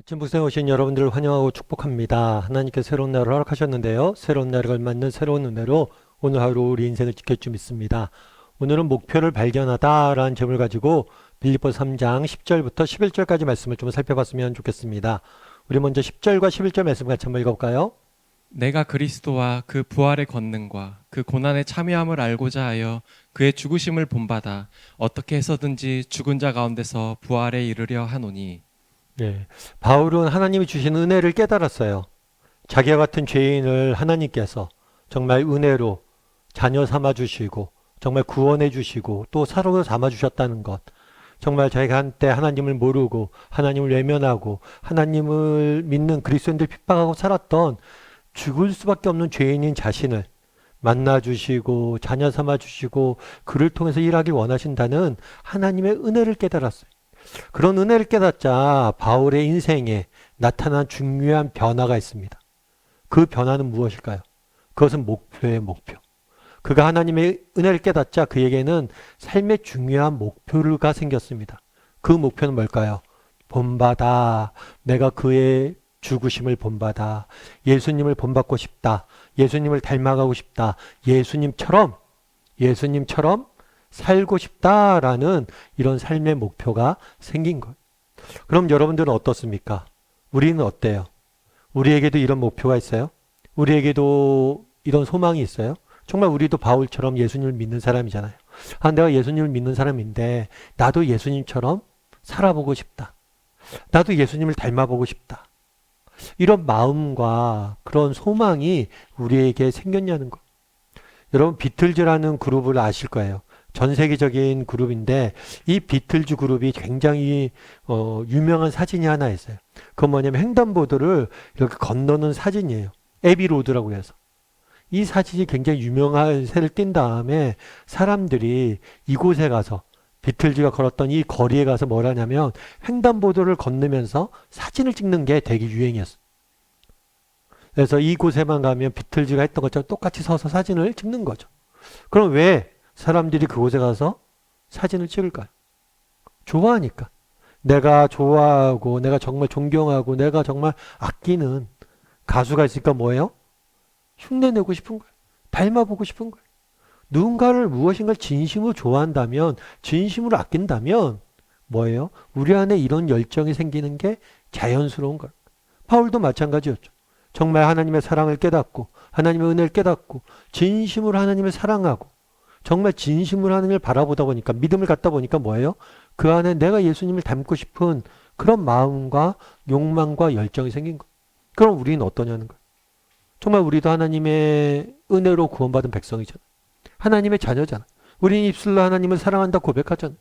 아침 북생에 오신 여러분들을 환영하고 축복합니다. 하나님께서 새로운 날을 허락하셨는데요. 새로운 날에 걸맞는 새로운 은혜로 오늘 하루 우리 인생을 지킬 줄 믿습니다. 오늘은 목표를 발견하다라는 제목을 가지고 빌립보서 3장 10절부터 11절까지 말씀을 좀 살펴봤으면 좋겠습니다. 우리 먼저 10절과 11절 말씀 같이 한번 읽어볼까요? 내가 그리스도와 그 부활의 권능과 그 고난의 참여함을 알고자 하여 그의 죽으심을 본받아 어떻게 해서든지 죽은 자 가운데서 부활에 이르려 하노니. 네, 바울은 하나님이 주신 은혜를 깨달았어요. 자기와 같은 죄인을 하나님께서 정말 은혜로 자녀 삼아 주시고 정말 구원해 주시고 또 사로 삼아 주셨다는 것. 정말 자기가 한때 하나님을 모르고 하나님을 외면하고 하나님을 믿는 그리스도인들 핍박하고 살았던 죽을 수밖에 없는 죄인인 자신을 만나 주시고 자녀 삼아 주시고 그를 통해서 일하길 원하신다는 하나님의 은혜를 깨달았어요. 그런 은혜를 깨닫자 바울의 인생에 나타난 중요한 변화가 있습니다. 그 변화는 무엇일까요? 그것은 목표의 목표. 그가 하나님의 은혜를 깨닫자 그에게는 삶의 중요한 목표가 생겼습니다. 그 목표는 뭘까요? 본받아. 내가 그의 죽으심을 본받아. 예수님을 본받고 싶다. 예수님을 닮아가고 싶다. 예수님처럼 살고 싶다라는 이런 삶의 목표가 생긴 것. 그럼 여러분들은 어떻습니까? 우리는 어때요? 우리에게도 이런 목표가 있어요? 우리에게도 이런 소망이 있어요? 정말 우리도 바울처럼 예수님을 믿는 사람이잖아요. 아, 내가 예수님을 믿는 사람인데 나도 예수님처럼 살아보고 싶다. 나도 예수님을 닮아보고 싶다. 이런 마음과 그런 소망이 우리에게 생겼냐는 것. 여러분 비틀즈라는 그룹을 아실 거예요. 전 세계적인 그룹인데 이 비틀즈 그룹이 굉장히 유명한 사진이 하나 있어요. 그건 뭐냐면 횡단보도를 이렇게 건너는 사진이에요. 에비로드라고 해서. 이 사진이 굉장히 유명한 새를 띈 다음에 사람들이 이곳에 가서 비틀즈가 걸었던 이 거리에 가서 뭘 하냐면 횡단보도를 건너면서 사진을 찍는 게 되게 유행이었어요. 그래서 이곳에만 가면 비틀즈가 했던 것처럼 똑같이 서서 사진을 찍는 거죠. 그럼 왜 사람들이 그곳에 가서 사진을 찍을까요? 좋아하니까. 내가 좋아하고 내가 정말 존경하고 내가 정말 아끼는 가수가 있으니까 뭐예요? 흉내내고 싶은 거예요. 닮아보고 싶은 거예요. 누군가를 무엇인가 진심으로 좋아한다면 진심으로 아낀다면 뭐예요? 우리 안에 이런 열정이 생기는 게 자연스러운 거예요. 바울도 마찬가지였죠. 정말 하나님의 사랑을 깨닫고 하나님의 은혜를 깨닫고 진심으로 하나님을 사랑하고 정말 진심으로 하나님을 바라보다 보니까 믿음을 갖다 보니까 뭐예요? 그 안에 내가 예수님을 닮고 싶은 그런 마음과 욕망과 열정이 생긴 거예요. 그럼 우리는 어떠냐는 거예요. 정말 우리도 하나님의 은혜로 구원받은 백성이잖아요. 하나님의 자녀잖아요. 우리는 입술로 하나님을 사랑한다 고백하잖아요.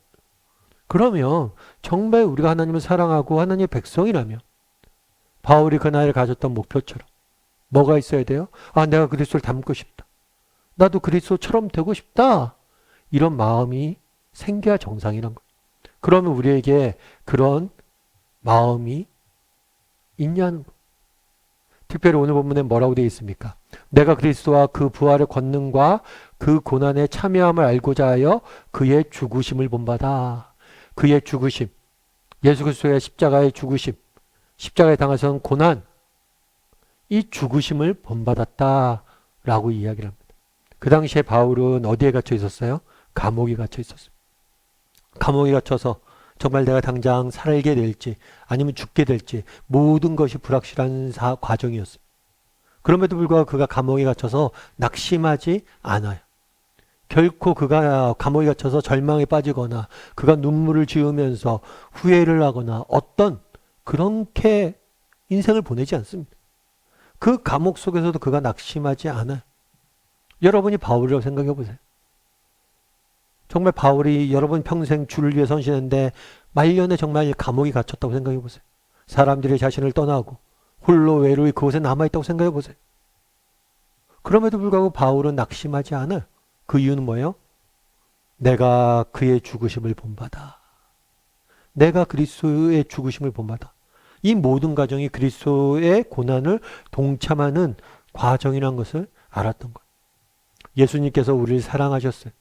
그러면 정말 우리가 하나님을 사랑하고 하나님의 백성이라면 바울이 그날 가졌던 목표처럼 뭐가 있어야 돼요? 아, 내가 그리스도를 닮고 싶다. 나도 그리스도처럼 되고 싶다. 이런 마음이 생겨야 정상이란 거예요. 그러면 우리에게 그런 마음이 있냐는 거예요. 특별히 오늘 본문에 뭐라고 되어 있습니까? 내가 그리스도와 그 부활의 권능과 그 고난에 참여함을 알고자 하여 그의 죽으심을 본받아. 그의 죽으심, 예수 그리스도의 십자가의 죽으심, 십자가에 당하선 고난, 이 죽으심을 본받았다라고 이야기를 합니다. 그 당시에 바울은 어디에 갇혀 있었어요? 감옥에 갇혀 있었어요. 감옥에 갇혀서 정말 내가 당장 살게 될지 아니면 죽게 될지 모든 것이 불확실한 과정이었어요. 그럼에도 불구하고 그가 감옥에 갇혀서 낙심하지 않아요. 결코 그가 감옥에 갇혀서 절망에 빠지거나 그가 눈물을 지으면서 후회를 하거나 어떤 그렇게 인생을 보내지 않습니다. 그 감옥 속에서도 그가 낙심하지 않아요. 여러분이 바울이라고 생각해 보세요. 정말 바울이 여러분 평생 주를 위해 헌신했는데 말년에 정말 감옥에 갇혔다고 생각해 보세요. 사람들이 자신을 떠나고 홀로 외로이 그곳에 남아있다고 생각해 보세요. 그럼에도 불구하고 바울은 낙심하지 않아요. 그 이유는 뭐예요? 내가 그의 죽으심을 본받아. 내가 그리스도의 죽으심을 본받아. 이 모든 과정이 그리스도의 고난을 동참하는 과정이라는 것을 알았던 거예요. 예수님께서 우리를 사랑하셨어요.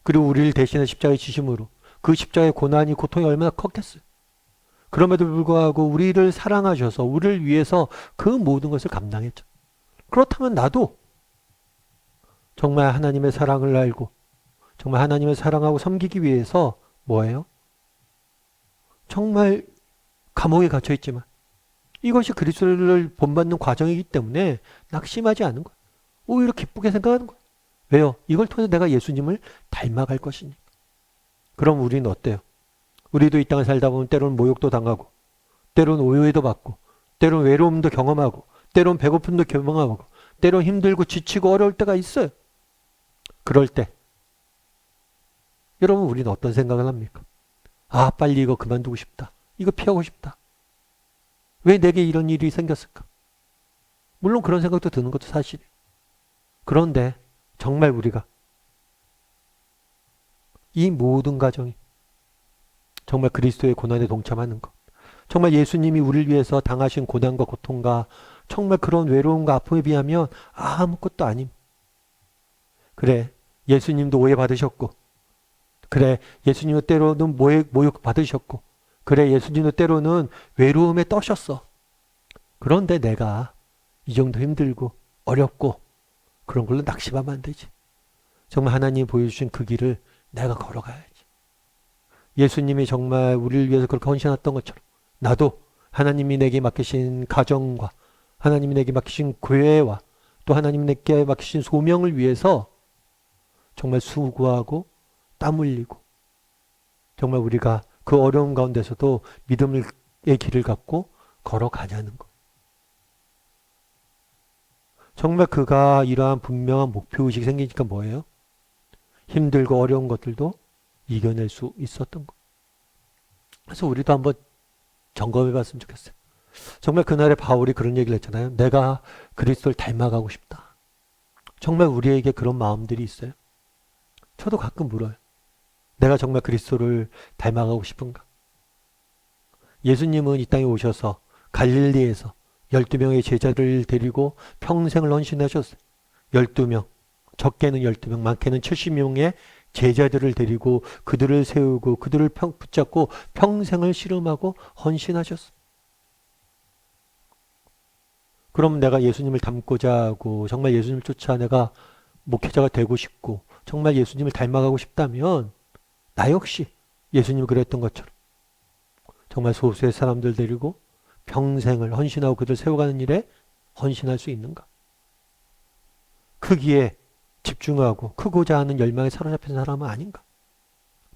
그리고 우리를 대신해 십자가에 지심으로 그 십자가의 고난이 고통이 얼마나 컸겠어요. 그럼에도 불구하고 우리를 사랑하셔서 우리를 위해서 그 모든 것을 감당했죠. 그렇다면 나도 정말 하나님의 사랑을 알고 정말 하나님을 사랑하고 섬기기 위해서 뭐예요? 정말 감옥에 갇혀 있지만 이것이 그리스도를 본받는 과정이기 때문에 낙심하지 않는 거예요. 오히려 기쁘게 생각하는 거예요. 왜요? 이걸 통해서 내가 예수님을 닮아갈 것이니까. 그럼 우리는 어때요? 우리도 이 땅을 살다 보면 때로는 모욕도 당하고 때로는 오해도 받고 때로는 외로움도 경험하고 때로는 배고픔도 경험하고 때로는 힘들고 지치고 어려울 때가 있어요. 그럴 때 여러분 우리는 어떤 생각을 합니까? 아, 빨리 이거 그만두고 싶다. 이거 피하고 싶다. 왜 내게 이런 일이 생겼을까? 물론 그런 생각도 드는 것도 사실이에요. 그런데 정말 우리가 이 모든 과정이 정말 그리스도의 고난에 동참하는 것, 정말 예수님이 우리를 위해서 당하신 고난과 고통과 정말 그런 외로움과 아픔에 비하면 아무것도 아님. 그래, 예수님도 오해받으셨고, 그래, 예수님도 때로는 모욕 받으셨고, 그래, 예수님도 때로는 외로움에 떠셨어. 그런데 내가 이 정도 힘들고 어렵고 그런 걸로 낙심하면 안 되지. 정말 하나님이 보여주신 그 길을 내가 걸어가야지. 예수님이 정말 우리를 위해서 그렇게 헌신했던 것처럼 나도 하나님이 내게 맡기신 가정과 하나님이 내게 맡기신 교회와 또 하나님이 내게 맡기신 소명을 위해서 정말 수고하고 땀 흘리고 정말 우리가 그 어려운 가운데서도 믿음의 길을 갖고 걸어가냐는 것. 정말 그가 이러한 분명한 목표의식이 생기니까 뭐예요? 힘들고 어려운 것들도 이겨낼 수 있었던 것. 그래서 우리도 한번 점검해 봤으면 좋겠어요. 정말 그날에 바울이 그런 얘기를 했잖아요. 내가 그리스도를 닮아가고 싶다. 정말 우리에게 그런 마음들이 있어요. 저도 가끔 물어요. 내가 정말 그리스도를 닮아가고 싶은가? 예수님은 이 땅에 오셔서 갈릴리에서 12명의 제자를 데리고 평생을 헌신하셨어요. 12명, 적게는 12명, 많게는 70명의 제자들을 데리고 그들을 세우고 그들을 붙잡고 평생을 씨름하고 헌신하셨어요. 그럼 내가 예수님을 닮고자 하고 정말 예수님을 쫓아 내가 목회자가 되고 싶고 정말 예수님을 닮아가고 싶다면 나 역시 예수님이 그랬던 것처럼 정말 소수의 사람들 데리고 평생을 헌신하고 그들 세워가는 일에 헌신할 수 있는가? 크기에 집중하고 크고자 하는 열망에 사로잡힌 사람은 아닌가?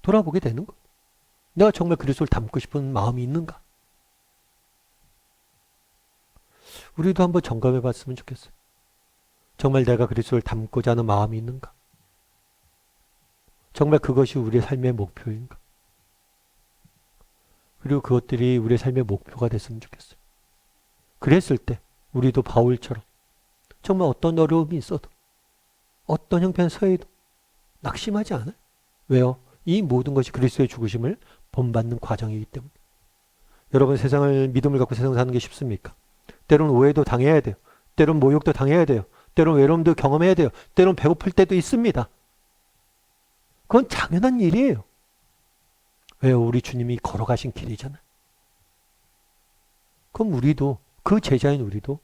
돌아보게 되는 것. 내가 정말 그리스도를 닮고 싶은 마음이 있는가? 우리도 한번 점검해 봤으면 좋겠어요. 정말 내가 그리스도를 닮고자 하는 마음이 있는가? 정말 그것이 우리의 삶의 목표인가? 그리고 그것들이 우리의 삶의 목표가 됐으면 좋겠어요. 그랬을 때 우리도 바울처럼 정말 어떤 어려움이 있어도 어떤 형편에 서해도 낙심하지 않아요. 왜요? 이 모든 것이 그리스도의 죽으심을 본받는 과정이기 때문에. 여러분 세상을 믿음을 갖고 세상 사는 게 쉽습니까? 때로는 오해도 당해야 돼요. 때로는 모욕도 당해야 돼요. 때로는 외로움도 경험해야 돼요. 때로는 배고플 때도 있습니다. 그건 당연한 일이에요. 왜요? 우리 주님이 걸어가신 길이잖아요. 그럼 우리도 그 제자인 우리도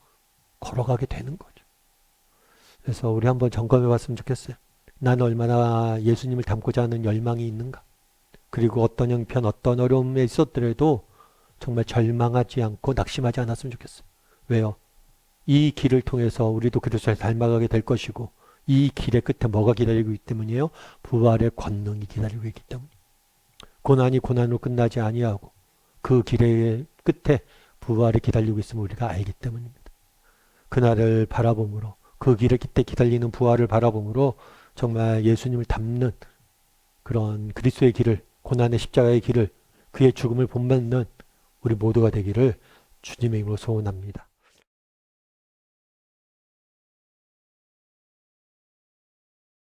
걸어가게 되는 거죠. 그래서 우리 한번 점검해 봤으면 좋겠어요. 나는 얼마나 예수님을 닮고자 하는 열망이 있는가. 그리고 어떤 형편 어떤 어려움에 있었더라도 정말 절망하지 않고 낙심하지 않았으면 좋겠어요. 왜요? 이 길을 통해서 우리도 그리스도를 닮아가게 될 것이고 이 길의 끝에 뭐가 기다리고 있기 때문이에요? 부활의 권능이 기다리고 있기 때문에. 고난이 고난으로 끝나지 아니하고 그 길의 끝에 부활이 기다리고 있음을 우리가 알기 때문입니다. 그날을 바라봄으로 그 길의 끝에 기다리는 부활을 바라봄으로 정말 예수님을 닮는 그런 그리스도의 길을 고난의 십자가의 길을 그의 죽음을 본받는 우리 모두가 되기를 주님의 이름으로 소원합니다.